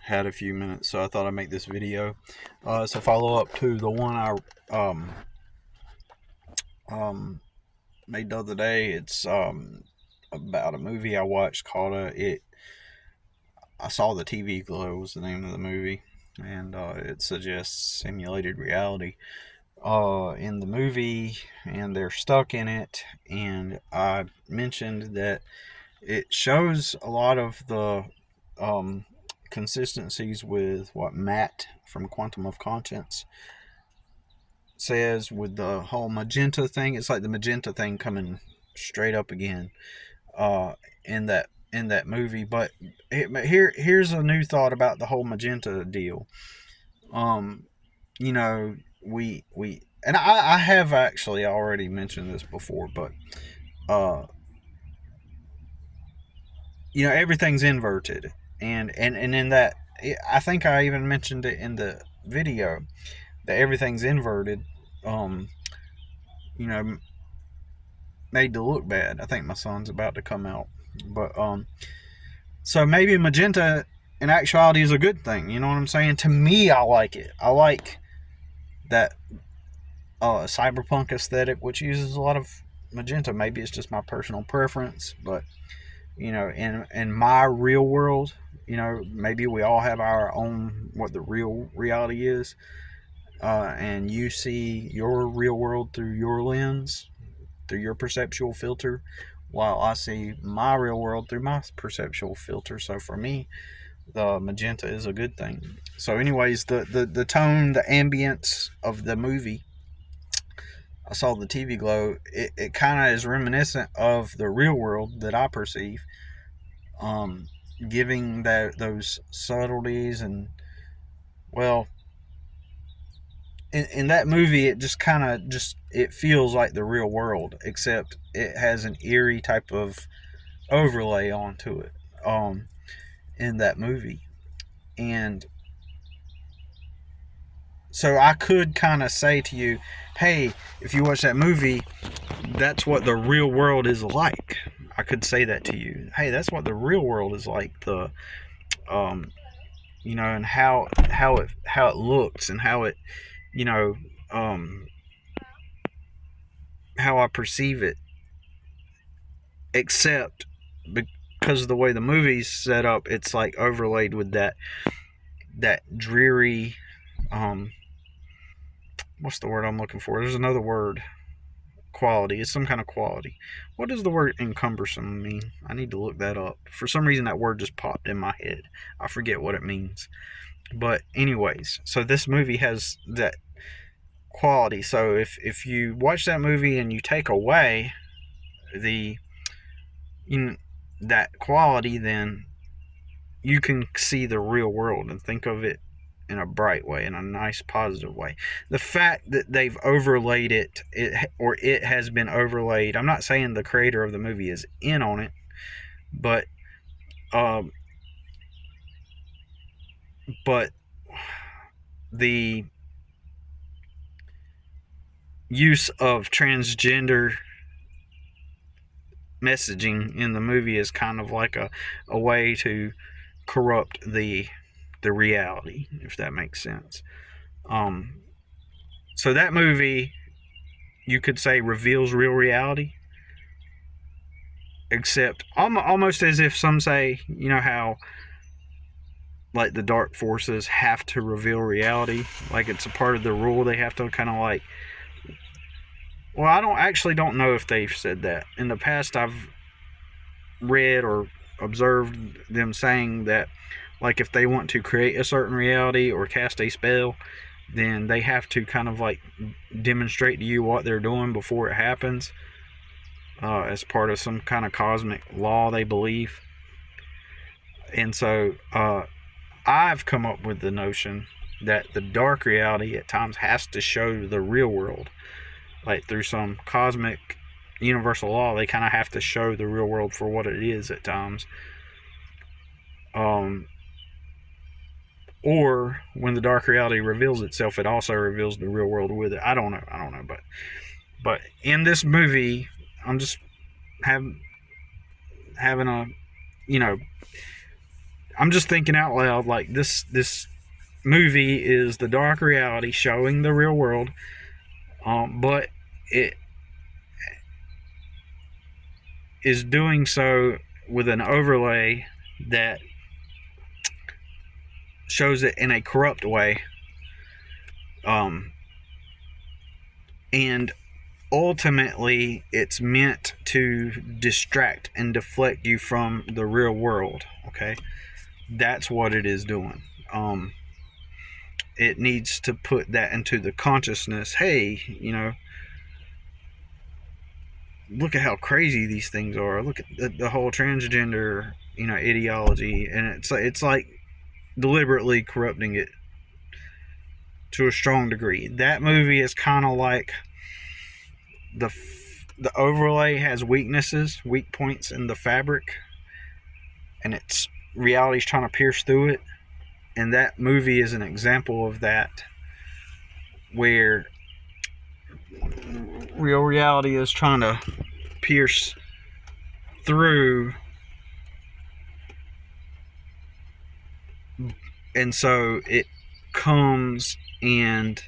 had a few minutes, so I thought I'd make this video. It's a follow up to the one I um, made the other day. It's about a movie I watched called It. I saw the TV Glow was the name of the movie, and it suggests simulated reality in the movie, and they're stuck in it. And I mentioned that it shows a lot of the um, consistencies with what Matt from Quantum of Conscience says with the whole magenta thing. It's like the magenta thing coming straight up again in that movie. But here's a new thought about the whole magenta deal. Um, you know, we and I have actually already mentioned this before, but uh, everything's inverted, and in that, I think I even mentioned it in the video that everything's inverted. Um, you know, made to look bad. I think my son's about to come out, but so maybe magenta in actuality is a good thing. You know what I'm saying? To me, I like it. I like that cyberpunk aesthetic, which uses a lot of magenta. Maybe it's just my personal preference, but in my real world, maybe we all have our own what the real reality is, and you see your real world through your lens, through your perceptual filter, while I see my real world through my perceptual filter. So for me, the magenta is a good thing. So, anyways, the tone, the ambience of the movie, I saw the TV Glow. It kind of is reminiscent of the real world that I perceive, um, giving those subtleties and well, in that movie, it just kind of just it feels like the real world, except it has an eerie type of overlay onto it. In that movie, and so I could kind of say to you, hey, if you watch that movie, that's what the real world is like. I could say that to you. Hey, that's what the real world is like. Um, and how it looks and how it, you know, um, how I perceive it. Except because of the way the movie's set up, it's like overlaid with that dreary. What's the word I'm looking for? There's another word. Quality. It's some kind of quality. What does the word encumbersome mean? I need to look that up. For some reason, that word just popped in my head. I forget what it means. But anyways, so this movie has that quality. So if you watch that movie and you take away the in that quality, then you can see the real world and think of it in a bright way, in a nice positive way. The fact that they've overlaid it has been overlaid. I'm not saying the creator of the movie is in on it, but um, but the use of transgender messaging in the movie is kind of like a way to corrupt the reality, if that makes sense. Um, so that movie, you could say, reveals real reality, except almost as if some say, how like the dark forces have to reveal reality, like it's a part of the rule. They have to kind of like. Well, I don't know if they've said that in the past. I've read or observed them saying that, like, if they want to create a certain reality or cast a spell, then they have to kind of like demonstrate to you what they're doing before it happens, as part of some kind of cosmic law they believe. And so I've come up with the notion that the dark reality at times has to show the real world, like through some cosmic universal law. They kind of have to show the real world for what it is at times. Or when the dark reality reveals itself, it also reveals the real world with it. I don't know, but in this movie, I'm just having a, you know, I'm just thinking out loud, like this movie is the dark reality showing the real world, but it is doing so with an overlay that shows it in a corrupt way, um, and ultimately it's meant to distract and deflect you from the real world. Okay, that's what it is doing. It needs to put that into the consciousness. Hey, look at how crazy these things are. Look at the whole transgender, ideology, and it's like deliberately corrupting it to a strong degree. That movie is kind of like the overlay has weaknesses, weak points in the fabric, and it's reality's trying to pierce through it. And that movie is an example of that, where real reality is trying to pierce through, and so it comes, and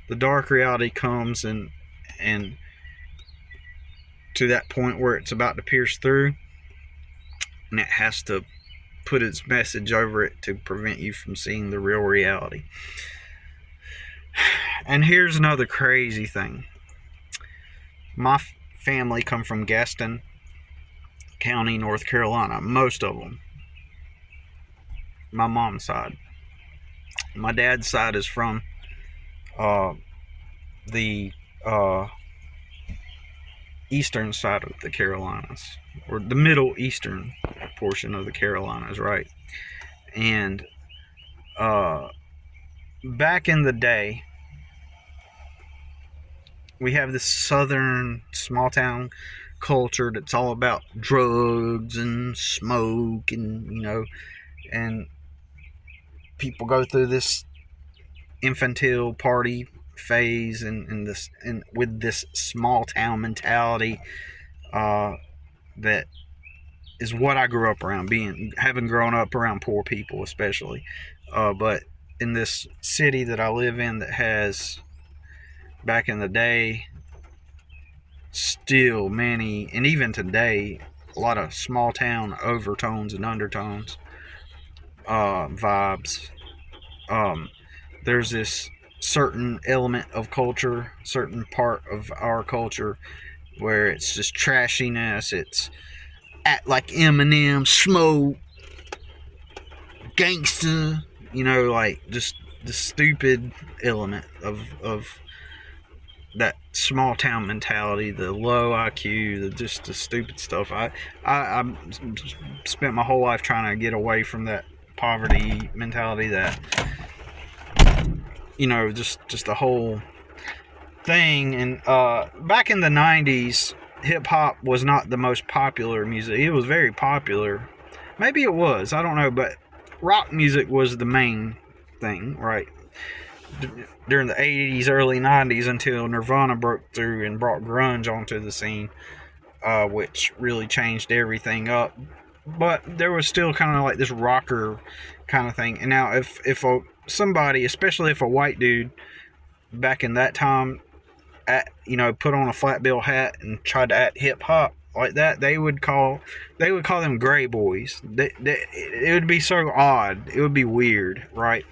the dark reality comes, and to that point where it's about to pierce through, and it has to put its message over it to prevent you from seeing the real reality. And here's another crazy thing. My family come from Gaston County, North Carolina. Most of them. My mom's side. My dad's side is from the eastern side of the Carolinas, or the middle eastern portion of the Carolinas, right? And back in the day, we have this southern small town culture that's all about drugs and smoke, and and people go through this infantile party phase, and with this small town mentality, that is what I grew up around, having grown up around poor people especially, but in this city that I live in, that has, back in the day, still many, and even today, a lot of small town overtones and undertones, vibes. There's this certain element of culture, certain part of our culture, where it's just trashiness. It's act like Eminem, smoke, gangster, like just the stupid element of that small town mentality, the low IQ, just the stupid stuff. I spent my whole life trying to get away from that poverty mentality, that just the whole thing. And back in the 90s, hip hop was not the most popular music. It was very popular. Maybe it was, I don't know, but rock music was the main thing, right? During the 80s, early 90s, until Nirvana broke through and brought grunge onto the scene, which really changed everything up. But there was still kind of like this rocker kind of thing. And now if somebody, especially if a white dude back in that time, put on a flat bill hat and tried to act hip hop like that, they would call them gray boys. It would be so odd. It would be weird, right?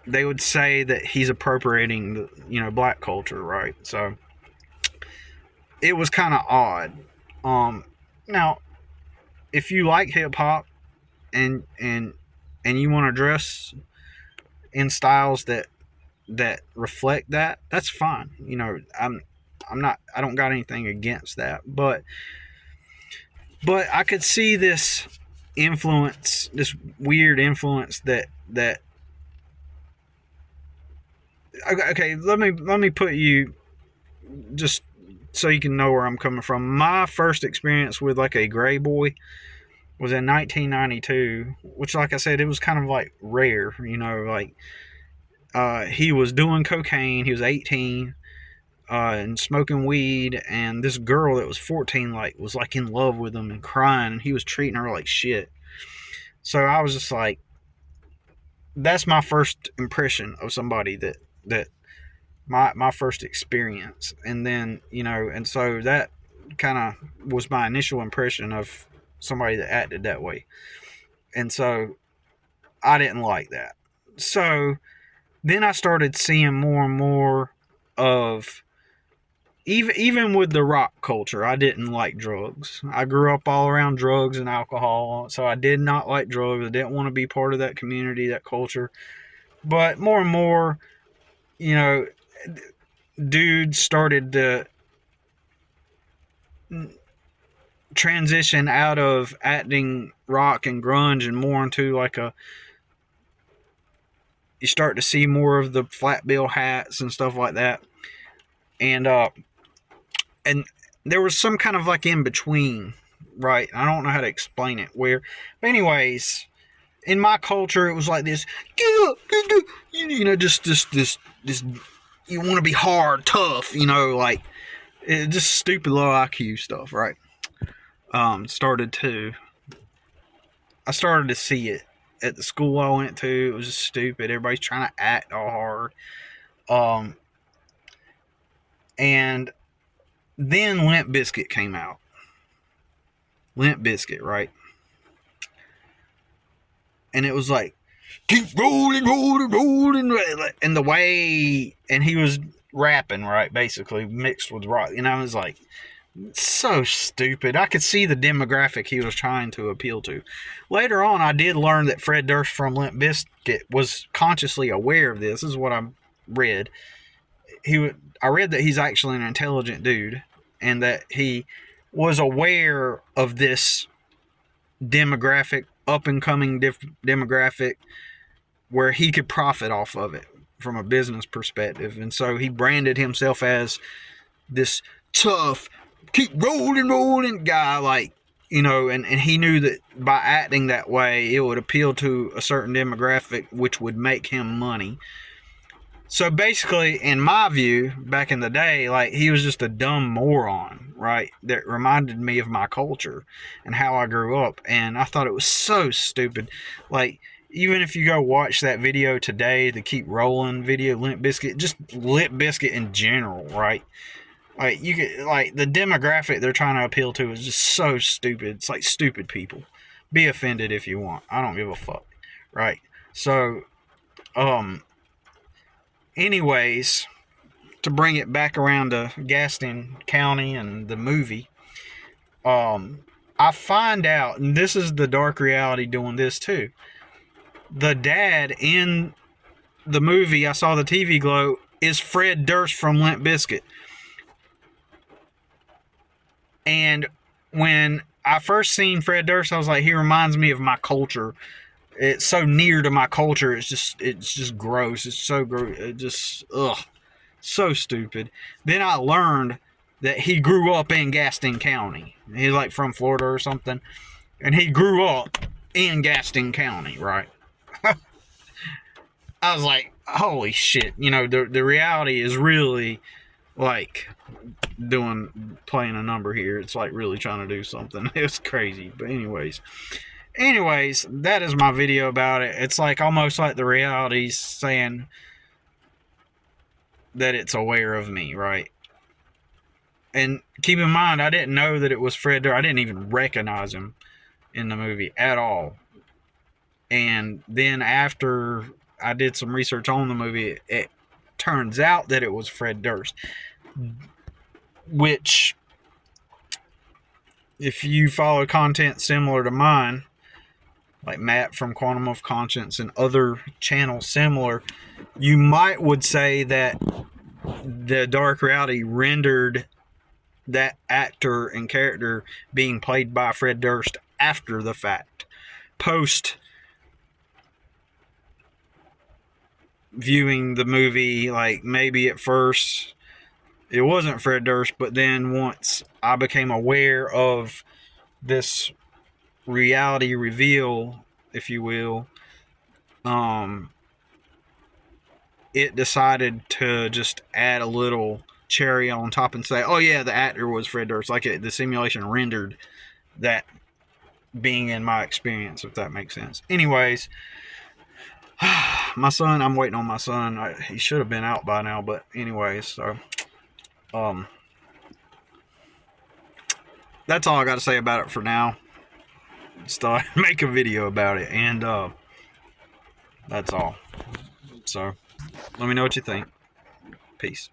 They would say that he's appropriating the black culture, right? So it was kind of odd. Now, if you like hip hop and you want to dress in styles that reflect that, that's fine. I don't got anything against that, but I could see this influence, this weird influence that okay, let me put you, just so you can know where I'm coming from. My first experience with like a gray boy was in 1992, which, like I said, it was kind of like rare, like he was doing cocaine, he was 18, and smoking weed, and this girl that was 14 was in love with him and crying, and he was treating her like shit. So I was just like, that's my first impression of somebody that my first experience. And then, and so that kind of was my initial impression of somebody that acted that way. And so I didn't like that. So then I started seeing more and more of, even with the rock culture, I didn't like drugs. I grew up all around drugs and alcohol, so I did not like drugs. I didn't want to be part of that community, that culture. But more and more, you know, dudes started to transition out of acting rock and grunge and more into like you start to see more of the flat bill hats and stuff like that. And there was some kind of like in between, right? I don't know how to explain it. But anyways, in my culture, it was like this, just this. You want to be hard, tough, like just stupid low IQ stuff, right? I started to see it at the school I went to. It was just stupid. Everybody's trying to act all hard. And then Limp Bizkit came out. Limp Bizkit, right? And it was like, keep rolling, rolling, rolling. And the way, and he was rapping, right? Basically mixed with rock. And I was like, so stupid. I could see the demographic he was trying to appeal to. Later on, I did learn that Fred Durst from Limp Bizkit was consciously aware of this. This is what I read. I read that he's actually an intelligent dude, and that he was aware of this demographic, up and coming demographic, where he could profit off of it from a business perspective. And so he branded himself as this tough, keep rolling guy, like, and he knew that by acting that way, it would appeal to a certain demographic, which would make him money. So basically, in my view, back in the day, like, he was just a dumb moron, right? That reminded me of my culture and how I grew up. And I thought it was so stupid. Like, even if you go watch that video today, the Keep Rolling video, Limp Bizkit, just Limp Bizkit in general, right? Like, you get, like, the demographic they're trying to appeal to is just so stupid. It's like stupid people. Be offended if you want. I don't give a fuck, right? So, anyways, to bring it back around to Gaston County and the movie, I find out, and this is the dark reality doing this too. The dad in the movie I Saw the TV Glow is Fred Durst from Limp Bizkit. And when I first seen Fred Durst, I was like, he reminds me of my culture. It's so near to my culture. It's just gross. It's so gross. It just, so stupid. Then I learned that he grew up in Gaston County. He's like from Florida or something. And he grew up in Gaston County, right? I was like, holy shit. The reality is really like playing a number here. It's like really trying to do something. It's crazy. But anyways, that is my video about it. It's like almost like the reality's saying that it's aware of me, right? And keep in mind, I didn't know that it was Fred Durst. I didn't even recognize him in the movie at all. And then after I did some research on the movie, it turns out that it was Fred Durst. Which, if you follow content similar to mine, like Matt from Quantum of Conscience and other channels similar, you would say that the dark reality rendered that actor and character being played by Fred Durst after the fact, post viewing the movie. Like, maybe at first it wasn't Fred Durst, but then once I became aware of this reality reveal, if you will, it decided to just add a little cherry on top and say, oh yeah, the actor was Fred Durst. Like, the simulation rendered that being in my experience, if that makes sense. Anyways, my son, I'm waiting on my son. He should have been out by now, but anyways, so um, that's all I got to say about it for now. Start make a video about it, and that's all. So let me know what you think. Peace.